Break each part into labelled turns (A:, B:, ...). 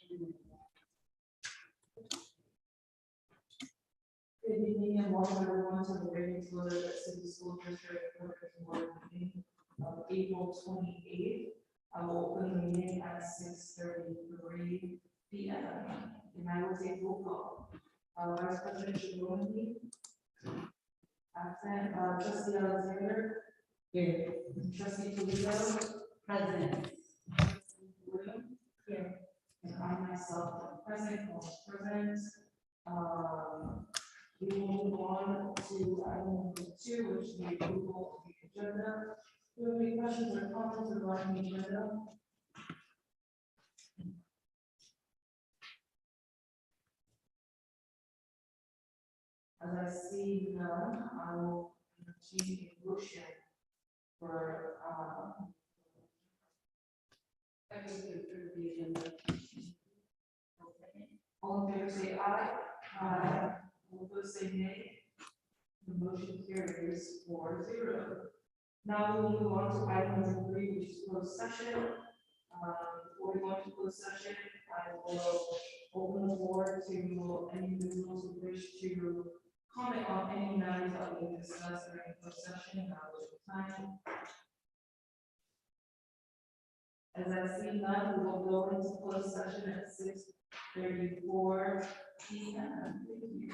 A: Good evening and welcome everyone to the Ravenswood City School District Board meeting of April 28th. I will open the meeting at 6:33 p.m. And I will take roll call. Vice President Shimoni, absent. Trustee Alexander. Here. Trustee Toledo. Present. William. Here. And I myself am present, all present. We will move on to item number 2, which is the approval of the agenda. Do you have any questions or comments regarding the agenda? As I see none, I will entertain a motion for the agenda. All in favor say aye. Aye. All opposed say nay. The motion carries 4-0. Now we will move on to item number 3, which is closed session. Before we go into closed session, I will open the floor to any individuals who wish to comment on any matters that we discussed during closed session. Time. As I see none, we will go into closed session at 6:34 p.m. Thank you.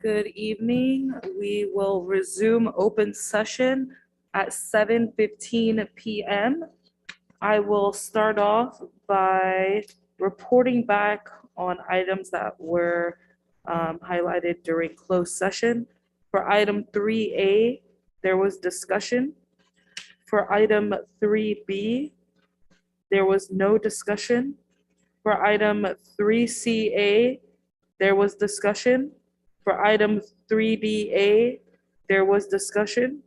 A: Good evening. We will resume open session at 7:15 p.m. I will start off by reporting back on items that were highlighted during closed session. For item 3A, there was discussion. For item 3B, there was no discussion. For item 3CA, there was discussion. For item 3BA, there was discussion.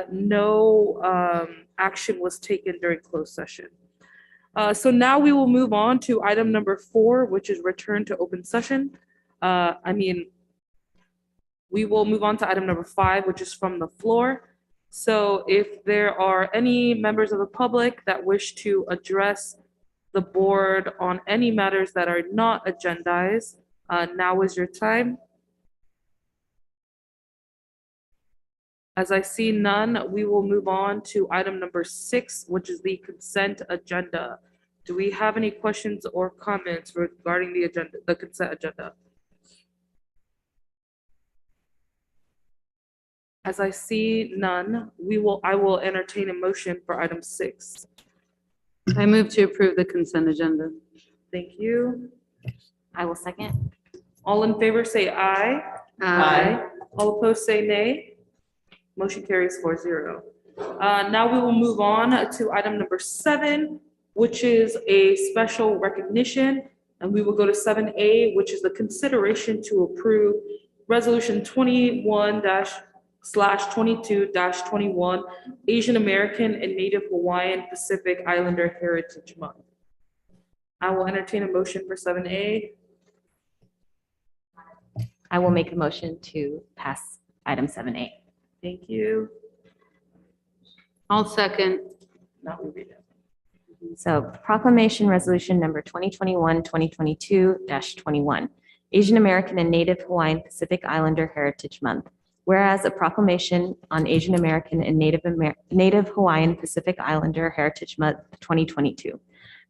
A: No action was taken during closed session. So now we will move on to item number 4, which is return to open session. We will move on to item number 5, which is from the floor. So if there are any members of the public that wish to address the board on any matters that are not agendized, now is your time. As I see none, we will move on to item number 6, which is the consent agenda. Do we have any questions or comments regarding the agenda, the consent agenda? As I see none, I will entertain a motion for item 6.
B: I move to approve the consent agenda.
A: Thank you.
C: I will second.
A: All in favor say aye. All opposed say nay. Motion carries 4-0. Now we will move on to item number 7, which is a special recognition. And we will go to 7A, which is the consideration to approve Resolution 21/22-21, Asian American and Native Hawaiian Pacific Islander Heritage Month. I will entertain a motion for 7A.
C: I will make a motion to pass item 7A.
A: Thank you.
B: I'll second.
A: Now we read it.
C: So proclamation resolution number 2021-2022-21, Asian American and Native Hawaiian Pacific Islander Heritage Month. Whereas a proclamation on Asian American and Native Hawaiian Pacific Islander Heritage Month 2022.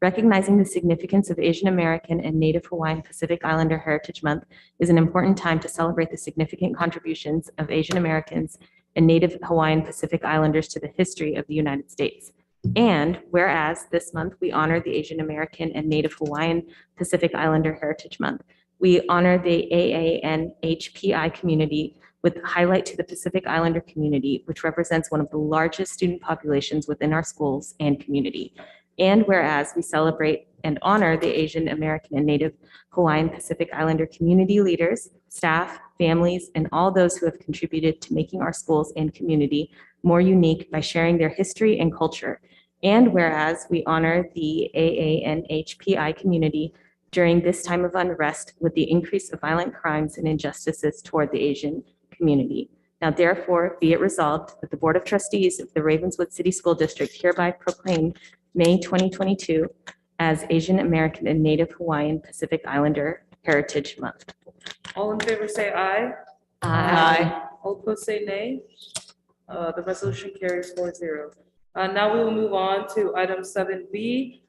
C: Recognizing the significance of Asian American and Native Hawaiian Pacific Islander Heritage Month is an important time to celebrate the significant contributions of Asian Americans and Native Hawaiian Pacific Islanders to the history of the United States. And whereas this month we honor the Asian American and Native Hawaiian Pacific Islander Heritage Month, we honor the AANHPI community with highlight to the Pacific Islander community, which represents one of the largest student populations within our schools and community. And whereas we celebrate and honor the Asian American and Native Hawaiian Pacific Islander community leaders, staff, families, and all those who have contributed to making our schools and community more unique by sharing their history and culture. And whereas we honor the AANHPI community during this time of unrest with the increase of violent crimes and injustices toward the Asian community. Now therefore be it resolved that the Board of Trustees of the Ravenswood City School District hereby proclaim May 2022 as Asian American and Native Hawaiian Pacific Islander Heritage Month.
A: All in favor say aye. All opposed say nay. The resolution carries 4-0. Now we will move on to item 7B,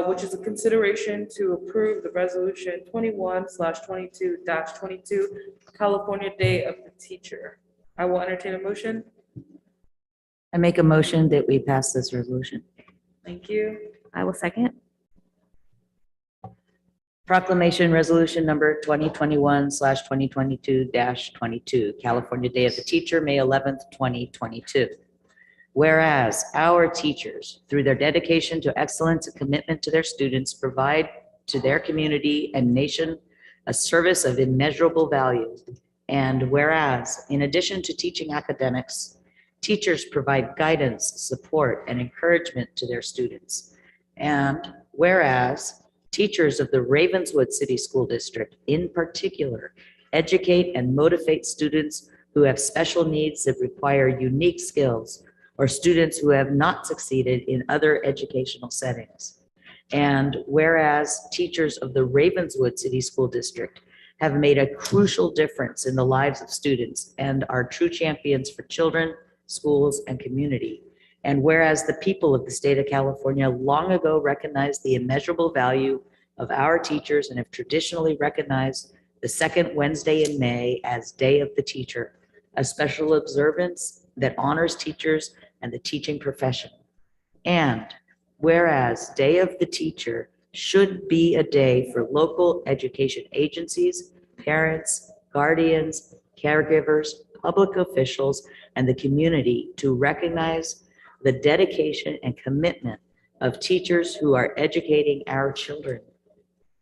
A: which is a consideration to approve the resolution 21/22-22, California Day of the Teacher. I will entertain a motion.
D: I make a motion that we pass this resolution.
A: Thank you.
C: I will second.
D: Proclamation Resolution Number 2021/2022-22, California Day of the Teacher, May 11th, 2022. Whereas our teachers, through their dedication to excellence and commitment to their students, provide to their community and nation a service of immeasurable value. And whereas, in addition to teaching academics, teachers provide guidance, support, and encouragement to their students. And whereas, teachers of the Ravenswood City School District, in particular, educate and motivate students who have special needs that require unique skills, or students who have not succeeded in other educational settings. And whereas teachers of the Ravenswood City School District have made a crucial difference in the lives of students and are true champions for children, schools, and community. And whereas the people of the state of California long ago recognized the immeasurable value of our teachers and have traditionally recognized the second Wednesday in May as Day of the Teacher, a special observance that honors teachers and the teaching profession. And whereas Day of the Teacher should be a day for local education agencies, parents, guardians, caregivers, public officials, and the community to recognize the dedication and commitment of teachers who are educating our children.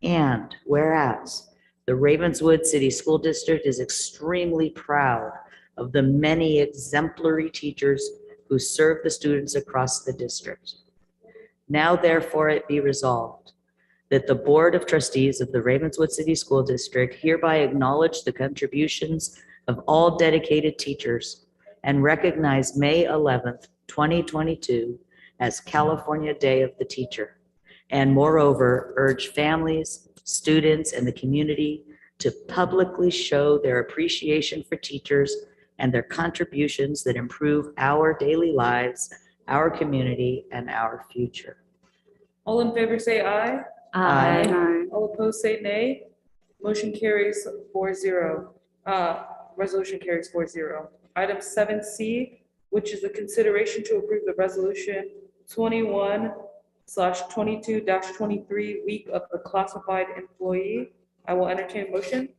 D: And whereas the Ravenswood City School District is extremely proud of the many exemplary teachers who serve the students across the district. Now therefore it be resolved that the Board of Trustees of the Ravenswood City School District hereby acknowledge the contributions of all dedicated teachers and recognize May 11th, 2022 as California Day of the Teacher. And moreover, urge families, students, and the community to publicly show their appreciation for teachers and their contributions that improve our daily lives, our community, and our future.
A: All in favor say aye.
C: Aye.
B: Aye.
A: All opposed say nay. Motion carries 4-0. Resolution carries 4-0. Item 7C, which is the consideration to approve the resolution 21/22-23 week of the classified employee. I will entertain a motion.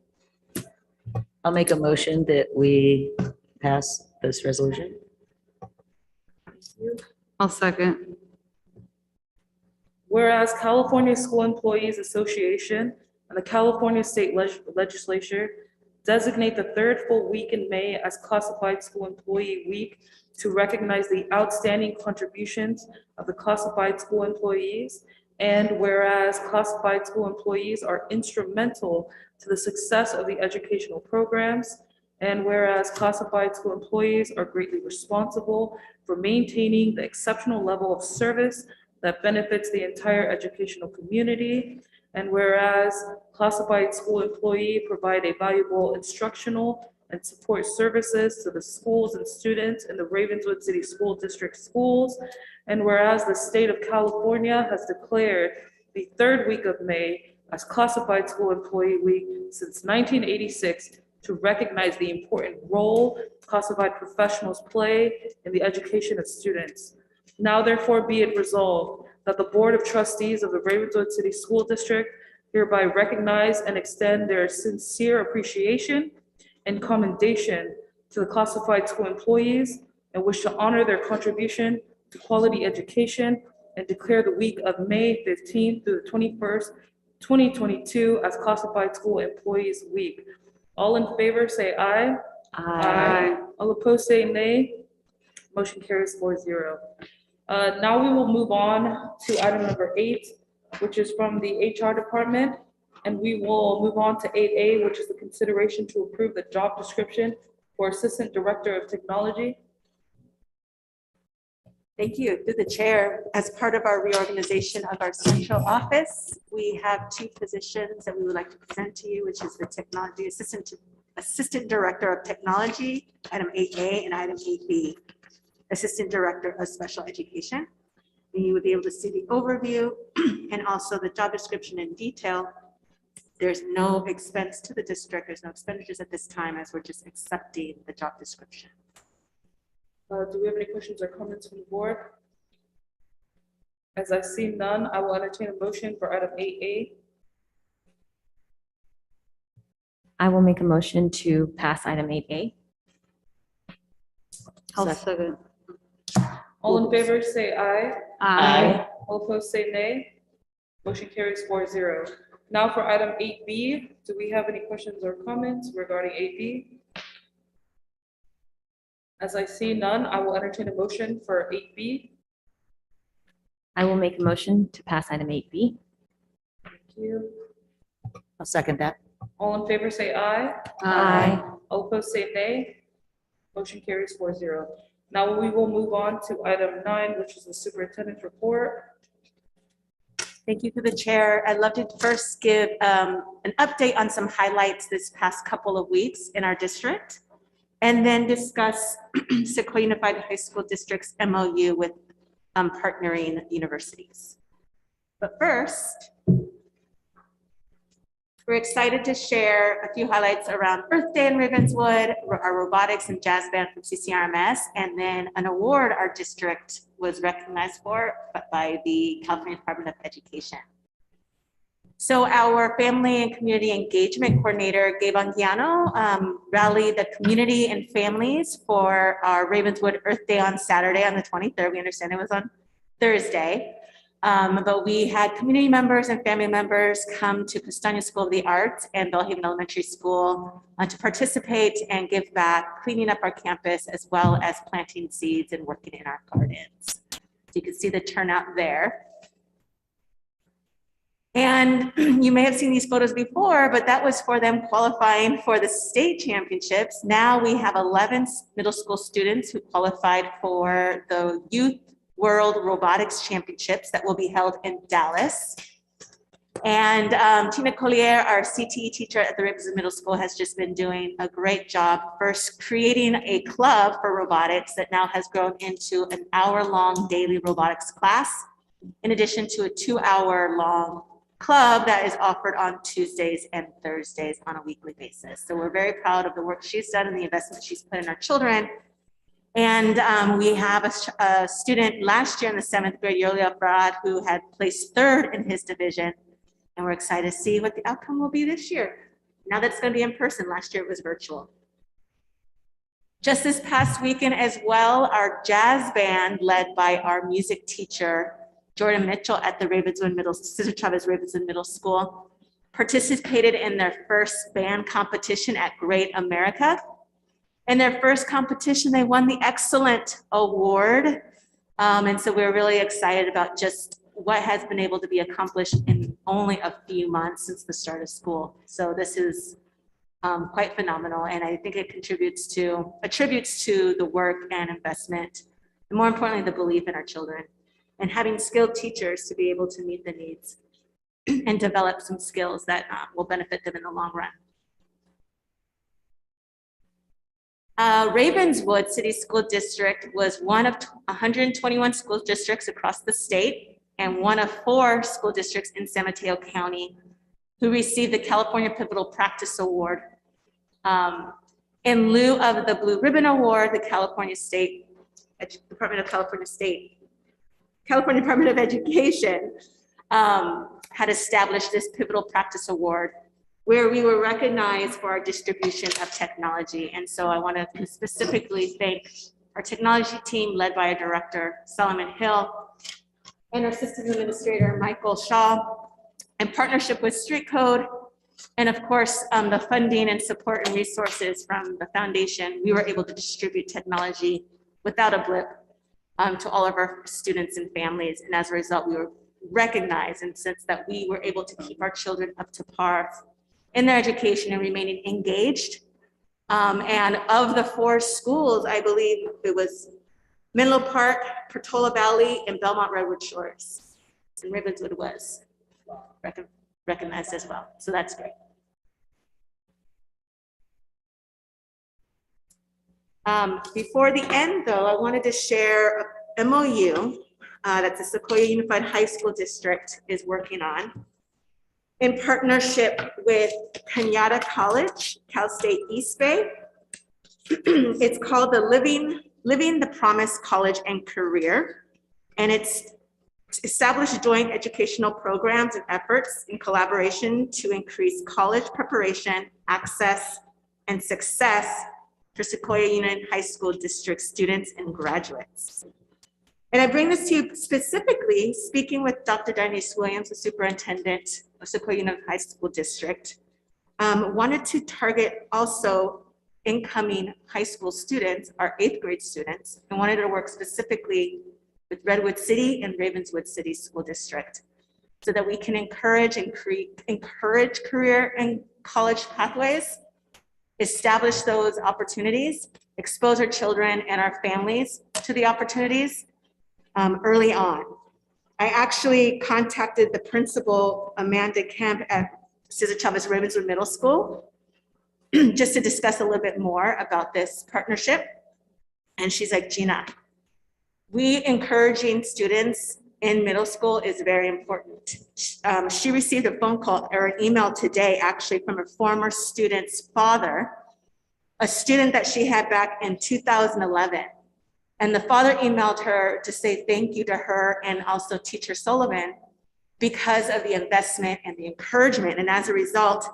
D: I'll make a motion that we pass this resolution.
B: I'll second.
A: Whereas California School Employees Association and the California State Legislature designate the third full week in May as Classified School Employee Week to recognize the outstanding contributions of the classified school employees. And whereas classified school employees are instrumental to the success of the educational programs, and whereas classified school employees are greatly responsible for maintaining the exceptional level of service that benefits the entire educational community, and whereas classified school employees provide a valuable instructional and support services to the schools and students in the Ravenswood City School District schools, and whereas the state of California has declared the third week of May as Classified School Employee Week since 1986 to recognize the important role classified professionals play in the education of students. Now therefore be it resolved that the Board of Trustees of the Ravenswood City School District hereby recognize and extend their sincere appreciation and commendation to the classified school employees and wish to honor their contribution to quality education and declare the week of May 15th through the 21st, 2022 as Classified School Employees Week. All in favor say aye.
B: Aye.
A: All opposed say nay. Motion carries 4-0. Now we will move on to item number 8, which is from the HR department. And we will move on to 8A, which is the consideration to approve the job description for Assistant Director of Technology.
E: Thank you. Through the chair, as part of our reorganization of our central office, we have 2 positions that we would like to present to you, which is the Technology Assistant Director of Technology, item 8A, and item 8B, Assistant Director of Special Education. And you would be able to see the overview and also the job description in detail. There's no expense to the district. There's no expenditures at this time as we're just accepting the job description.
A: Do we have any questions or comments from the board? As I see none, I will entertain a motion for item 8A.
C: I will make a motion to pass item 8A.
B: I'll second.
A: All in favor say aye.
B: Aye.
A: All opposed say nay. Motion carries 4-0. Now for item 8B, do we have any questions or comments regarding 8B? As I see none, I will entertain a motion for 8B.
C: I will make a motion to pass item 8B.
A: Thank you.
D: I'll second that.
A: All in favor say aye.
B: Aye.
A: All opposed say nay. Motion carries 4-0. Now we will move on to item 9, which is the superintendent's report.
E: Thank you for the chair. I'd love to first give an update on some highlights this past couple of weeks in our district, and then discuss Sequoia Unified High School District's MOU with partnering universities. But first, We're excited to share a few highlights around Earth Day in Ravenswood, our robotics and jazz band from CCRMS, and then an award our district was recognized for by the California Department of Education. So our family and community engagement coordinator, Gabe Anguiano, rallied the community and families for our Ravenswood Earth Day on Saturday on the 23rd. We understand it was on Thursday. But we had community members and family members come to Castagna School of the Arts and Bellhaven Elementary School to participate and give back, cleaning up our campus, as well as planting seeds and working in our gardens. So you can see the turnout there. And you may have seen these photos before, but that was for them qualifying for the state championships. Now we have 11 middle school students who qualified for the Youth World Robotics Championships that will be held in Dallas. And Tina Collier, our CTE teacher at the Ravenswood Middle School, has just been doing a great job first creating a club for robotics that now has grown into an hour-long daily robotics class, in addition to a 2-hour-long club that is offered on Tuesdays and Thursdays on a weekly basis. So we're very proud of the work she's done and the investment she's put in our children. And we have a student last year in the 7th grade, Yolia Farad, who had placed 3rd in his division. And we're excited to see what the outcome will be this year. Now that it's going to be in person, last year it was virtual. Just this past weekend as well, our jazz band, led by our music teacher, Jordan Mitchell at the Cesar Chavez Ravenswood Middle School, participated in their first band competition at Great America. In their first competition, they won the Excellent Award. And so we're really excited about just what has been able to be accomplished in only a few months since the start of school. So this is quite phenomenal. And I think it attributes to the work and investment, and more importantly, the belief in our children and having skilled teachers to be able to meet the needs and develop some skills that will benefit them in the long run. Ravenswood City School District was one of 121 school districts across the state and one of 4 school districts in San Mateo County who received the California Pivotal Practice Award. In lieu of the Blue Ribbon Award, the California Department of Education had established this Pivotal Practice Award, where we were recognized for our distribution of technology. And so I want to specifically thank our technology team led by our director, Solomon Hill, and our systems administrator, Michael Shaw, in partnership with Street Code, and of course, the funding and support and resources from the foundation. We were able to distribute technology without a blip to all of our students and families. And as a result, we were recognized in the sense that we were able to keep our children up to par in their education and remaining engaged. And of the 4 schools, I believe it was Menlo Park, Portola Valley, and Belmont Redwood Shores. And Ravenswood was recognized as well. So that's great. Before the end, though, I wanted to share a MOU that the Sequoia Unified High School District is working on in partnership with Cañada College, Cal State East Bay. It's called the Living the Promise College and Career, and it's established joint educational programs and efforts in collaboration to increase college preparation, access, and success for Sequoia Union High School District students and graduates. And I bring this to you specifically, speaking with Dr. Denise Williams, the superintendent of Sequoia Union High School District, wanted to target also incoming high school students, our 8th grade students, and wanted to work specifically with Redwood City and Ravenswood City School District so that we can encourage career and college pathways, establish those opportunities, expose our children and our families to the opportunities early on. I actually contacted the principal, Amanda Kemp, at Cesar Chavez Ravenswood Middle School just to discuss a little bit more about this partnership. And she's like, Gina, we encouraging students in middle school is very important. She received a phone call or an email today, actually, from a former student's father, a student that she had back in 2011. And the father emailed her to say thank you to her and also Teacher Sullivan because of the investment and the encouragement. And as a result,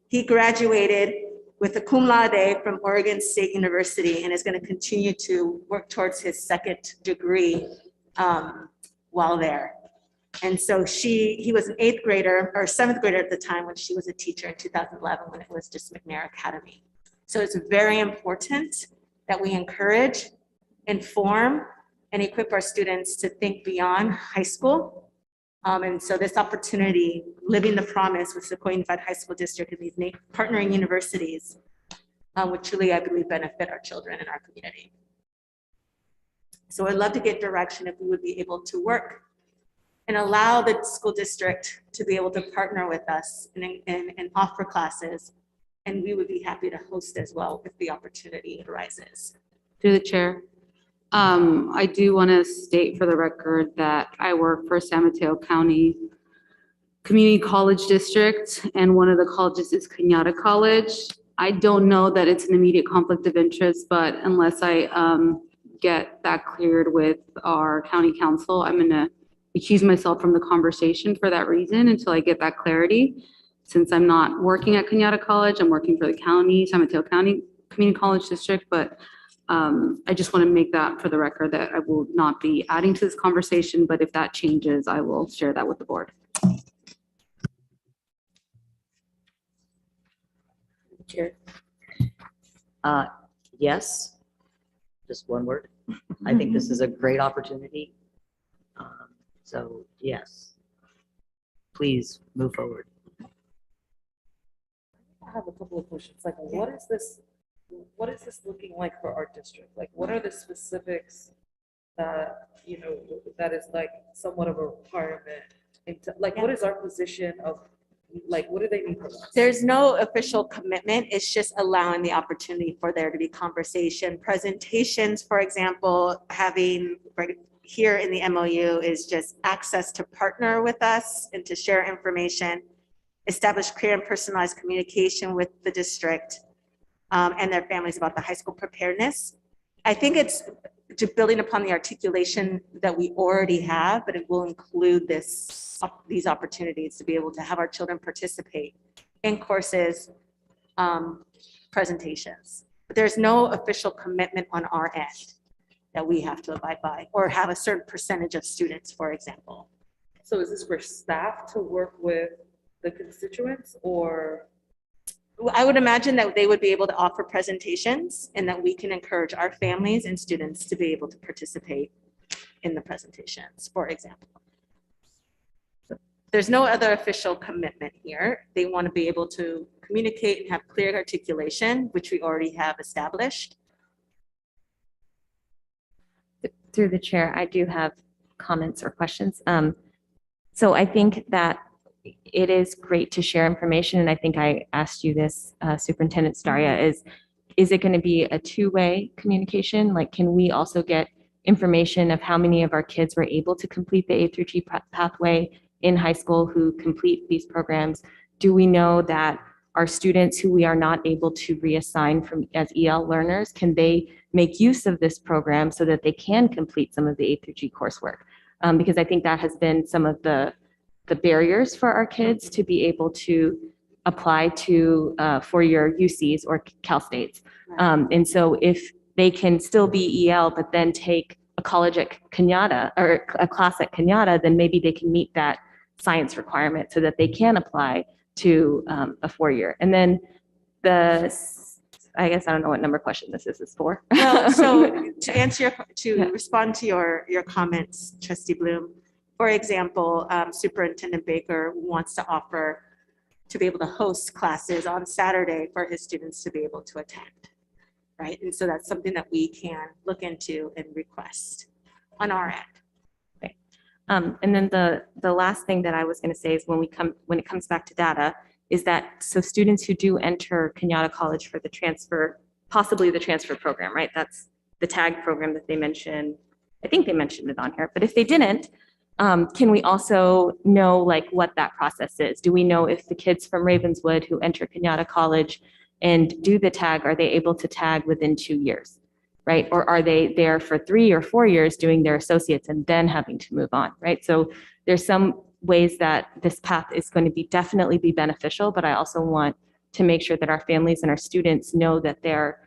E: he graduated with a cum laude from Oregon State University and is going to continue to work towards his second degree while there. And so he was an 8th grader or 7th grader at the time when she was a teacher in 2011 when it was just McNair Academy. So it's very important that we encourage, inform, and equip our students to think beyond high school. And so this opportunity, living the promise with Sequoia Unified High School District and these partnering universities would truly, I believe, benefit our children and our community. So I'd love to get direction if we would be able to work and allow the school district to be able to partner with us and offer classes. And we would be happy to host as well if the opportunity arises.
B: Through the chair. I do want to state for the record that I work for San Mateo County Community College District, and one of the colleges is Cañada College. I don't know that it's an immediate conflict of interest, but unless I get that cleared with our county council, I'm going to accuse myself from the conversation for that reason until I get that clarity. Since I'm not working at Cañada College, I'm working for the county, San Mateo County Community College District, but I just want to make that for the record that I will not be adding to this conversation, but if that changes, I will share that with the board.
D: Chair. Yes, just one word. I think this is a great opportunity. So yes, please move forward.
F: I have a couple of questions. Like, what is this looking like for our district? Like, what are the specifics that, that is like somewhat of a requirement? Like, what is our position of, like, what do they need from us?
E: There's no official commitment. It's just allowing the opportunity for there to be conversation. Presentations, for example, having right here in the MOU is just access to partner with us and to share information, establish clear and personalized communication with the district and their families about the high school preparedness. I think it's building upon the articulation that we already have, but it will include these opportunities to be able to have our children participate in courses, presentations. But there's no official commitment on our end that we have to abide by or have a certain percentage of students, for example.
F: So is this for staff to work with the constituents, or?
E: I would imagine that they would be able to offer presentations and that we can encourage our families and students to be able to participate in the presentations, for example. There's no other official commitment here. They want to be able to communicate and have clear articulation, which we already have established.
C: Through the chair, I do have comments or questions. So I think that it is great to share information, and I think I asked you this, Superintendent Staria, is it going to be a two-way communication? Like, can we also get information of how many of our kids were able to complete the A through G pathway in high school who complete these programs? Do we know that our students who we are not able to reassign from as EL learners, can they make use of this program so that they can complete some of the A through G coursework? Because I think that has been some of the barriers for our kids to be able to apply to four-year UCs or Cal States. And so if they can still be EL, but then take a college at Cañada or a class at Cañada, then maybe they can meet that science requirement so that they can apply to a four-year. And then I guess I don't know what number question this is for.
E: Well, so to respond to your comments, Trustee Bloom, for example, Superintendent Baker wants to offer to be able to host classes on Saturday for his students to be able to attend, right? And so that's something that we can look into and request on our end.
C: Okay. And then the last thing that I was going to say is when it comes back to data, is that so students who do enter Cañada College for the transfer, possibly the transfer program, right? That's the TAG program that they mentioned. I think they mentioned it on here, but if they didn't, Can we also know like what that process is? Do we know if the kids from Ravenswood who enter Kenyatta College and do the tag, are they able to tag within 2 years? Right? Or are they there for 3 or 4 years doing their associates and then having to move on? Right? So there's some ways that this path is going to be definitely be beneficial, but I also want to make sure that our families and our students know that there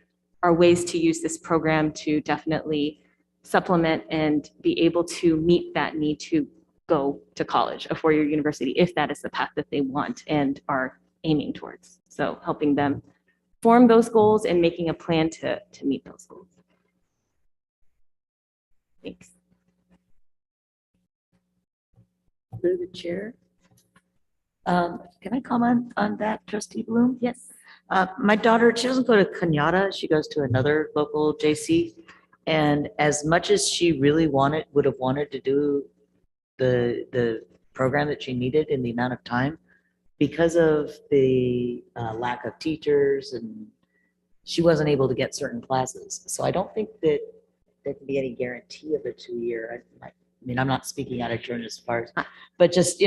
C: are ways to use this program to definitely supplement and be able to meet that need to go to college, a four-year university, if that is the path that they want and are aiming towards. So helping them form those goals and making a plan to meet those goals. Thanks.
D: Through the chair. Can I comment on that, Trustee Bloom?
C: Yes.
D: My daughter, she doesn't go to Kenyatta, she goes to another local JC. And as much as she really would have wanted to do the program that she needed in the amount of time, because of the lack of teachers, and she wasn't able to get certain classes. So I don't think that there can be any guarantee of a 2-year. I mean, I'm not speaking out of turn as far as, but just,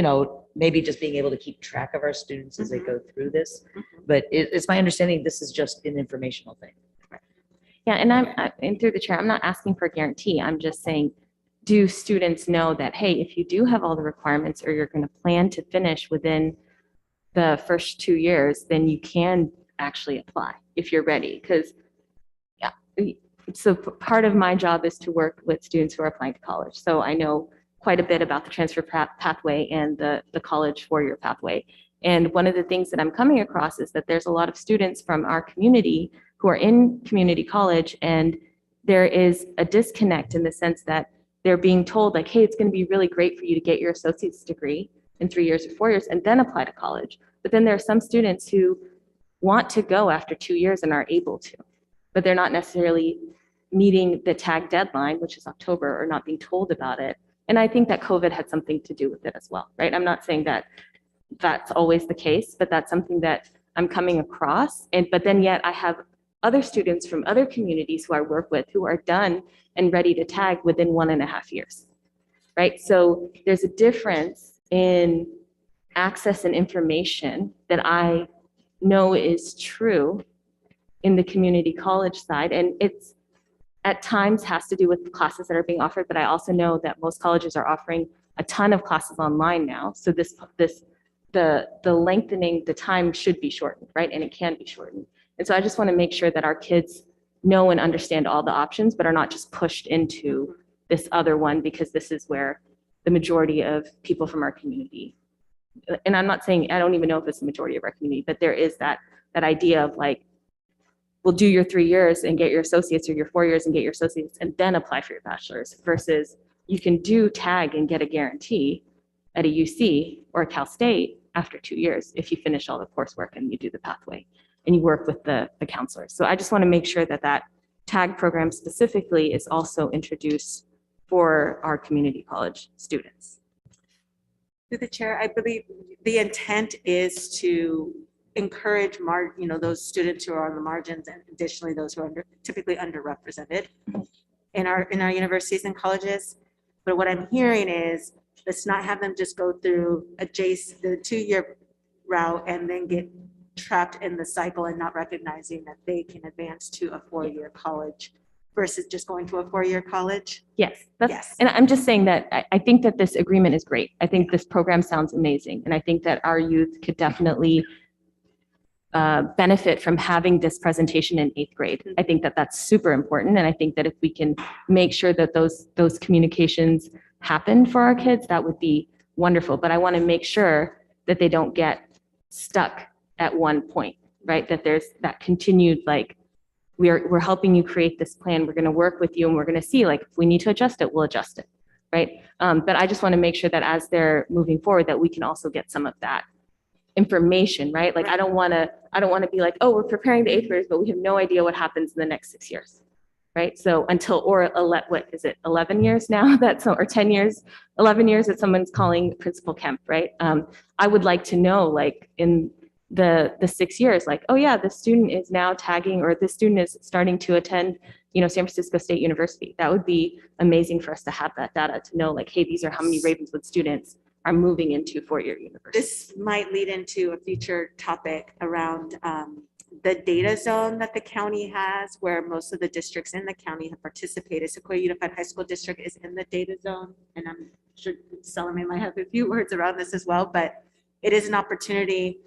D: maybe just being able to keep track of our students as they go through this. But it's my understanding this is just an informational thing.
C: Yeah, and through the chair, I'm not asking for a guarantee. I'm just saying, do students know that, hey, if you do have all the requirements or you're going to plan to finish within the first 2 years, then you can actually apply if you're ready. Because, yeah, so part of my job is to work with students who are applying to college. So I know quite a bit about the transfer pathway and the college four-year pathway. And one of the things that I'm coming across is that there's a lot of students from our community who are in community college, and there is a disconnect in the sense that they're being told like, hey, it's going to be really great for you to get your associate's degree in 3 years or 4 years and then apply to college. But then there are some students who want to go after 2 years and are able to, but they're not necessarily meeting the tag deadline, which is October, or not being told about it. And I think that COVID had something to do with it as well, right? I'm not saying that that's always the case, but that's something that I'm coming across. But then yet I have other students from other communities who I work with who are done and ready to tag within 1.5 years, right? So there's a difference in access and information that I know is true in the community college side. And it's at times has to do with classes that are being offered, but I also know that most colleges are offering a ton of classes online now. So the lengthening, the time should be shortened, right? And it can be shortened. And so I just want to make sure that our kids know and understand all the options, but are not just pushed into this other one because this is where the majority of people from our community, and I'm not saying, I don't even know if it's the majority of our community, but there is that idea of like, we'll do your 3 years and get your associates, or your 4 years and get your associates, and then apply for your bachelor's, versus you can do tag and get a guarantee at a UC or a Cal State after 2 years if you finish all the coursework and you do the pathway and you work with the counselors. So I just want to make sure that that tag program specifically is also introduced for our community college students.
E: Through the chair, I believe the intent is to encourage those students who are on the margins, and additionally those who are typically underrepresented in our universities and colleges. But what I'm hearing is, let's not have them just go through the 2-year route and then get trapped in the cycle and not recognizing that they can advance to a 4-year college versus just going to a 4-year college.
C: Yes,
E: Yes.
C: and I'm just saying that I think that this agreement is great. I think this program sounds amazing. And I think that our youth could definitely benefit from having this presentation in 8th grade. I think that that's super important. And I think that if we can make sure that those communications happen for our kids, that would be wonderful. But I want to make sure that they don't get stuck at one point, right? That there's that continued, like, we're helping you create this plan. We're going to work with you, and we're going to see, like, if we need to adjust it, we'll adjust it, right? But I just want to make sure that as they're moving forward, that we can also get some of that information, right? Like, I don't want to be like, oh, we're preparing the 8th graders, but we have no idea what happens in the next 6 years, right? So what is it, 11 years now or 10 years, 11 years that someone's calling Principal Kemp, right? I would like to know, like, in the 6 years, like, oh yeah, this student is now tagging, or this student is starting to attend, San Francisco State University. That would be amazing for us to have that data to know, like, hey, these are how many Ravenswood students are moving into four-year university.
E: This might lead into a future topic around the data zone that the county has, where most of the districts in the county have participated. Sequoia Unified High School District is in the data zone, and I'm sure Salome might have a few words around this as well, but it is an opportunity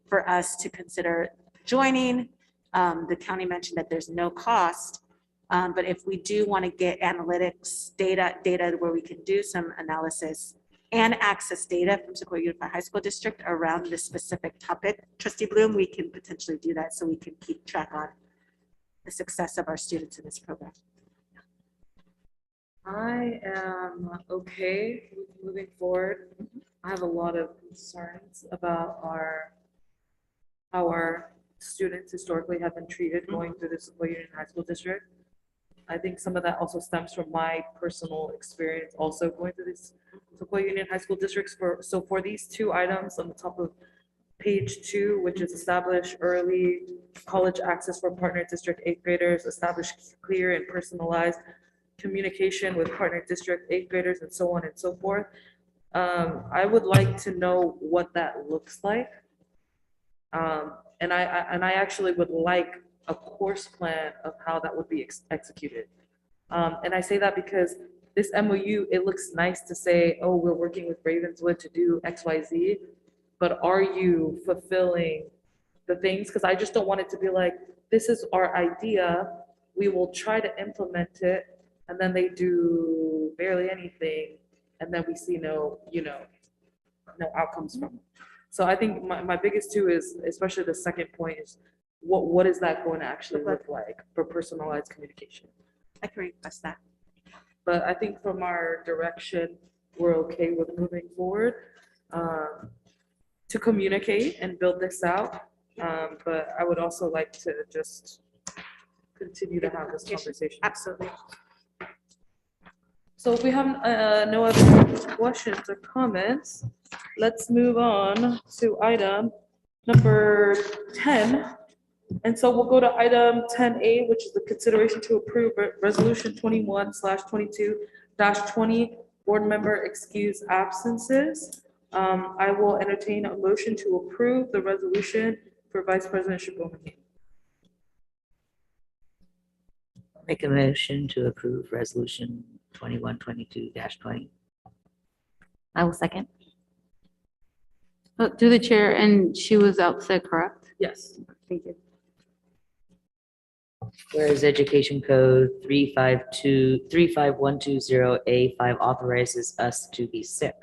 E: for us to consider joining. The county mentioned that there's no cost, but if we do want to get analytics data where we can do some analysis and access data from Sequoia Unified High School District around this specific topic, Trustee Bloom, we can potentially do that so we can keep track on the success of our students in this program.
F: I am okay with moving forward. I have a lot of concerns about how our students historically have been treated going through the Sequoia Union High School District. I think some of that also stems from my personal experience also going through this Sequoia Union High School Districts. So for these two items on the top of page 2, which is establish early college access for partner district 8th graders, establish clear and personalized communication with partner district 8th graders, and so on and so forth. I would like to know what that looks like. And I actually would like a course plan of how that would be executed. And I say that because this MOU, it looks nice to say, oh, we're working with Ravenswood to do XYZ, but are you fulfilling the things? Because I just don't want it to be like, this is our idea, we will try to implement it, and then they do barely anything, and then we see no outcomes from it. So I think my biggest two is, especially the second point, is what is that going to actually look like for personalized communication?
E: I can request that.
F: But I think from our direction, we're okay with moving forward to communicate and build this out. But I would also like to just continue to have this conversation.
E: Absolutely.
F: So if we have no other questions or comments, let's move on to item number 10. And so we'll go to item 10A, which is the consideration to approve resolution 21/22-20, board member excused absences. I will entertain a motion to approve the resolution for Vice President Shibomani.
D: Make a motion to approve resolution 21/22-20.
C: I will second.
B: Through the chair, and she was out sick, correct?
F: Yes.
B: Thank you.
D: Whereas Education Code 35120A5 authorizes us to be sick.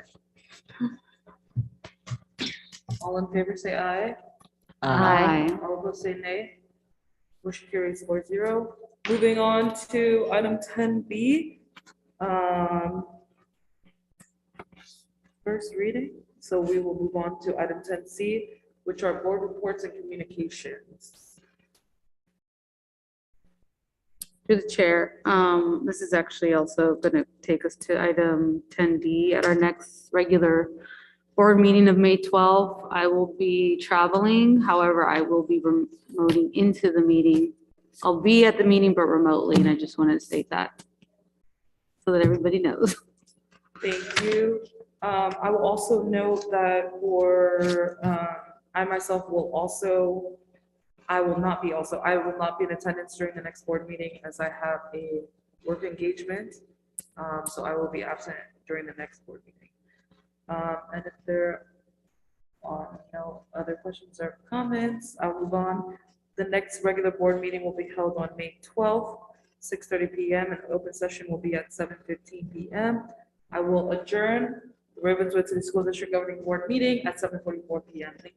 F: All in favor, say aye.
C: Aye.
F: All opposed, say nay. Motion carries 4-0. Moving on to item 10B. First reading. So we will move on to item 10C, which are board reports and communications.
B: Through the chair, this is actually also going to take us to item 10D. At our next regular board meeting of May 12th, I will be traveling. However, I will be remoting into the meeting. I'll be at the meeting, but remotely, and I just wanted to state that so that everybody knows.
F: Thank you. I will also note that I myself will also, I will not be in attendance during the next board meeting as I have a work engagement. So I will be absent during the next board meeting. And if there are no other questions or comments, I'll move on. The next regular board meeting will be held on May 12th, 6:30 p.m. and open session will be at 7:15 p.m. I will adjourn the Ravenswood City School District Governing Board meeting at 7:44 p.m. Thank you.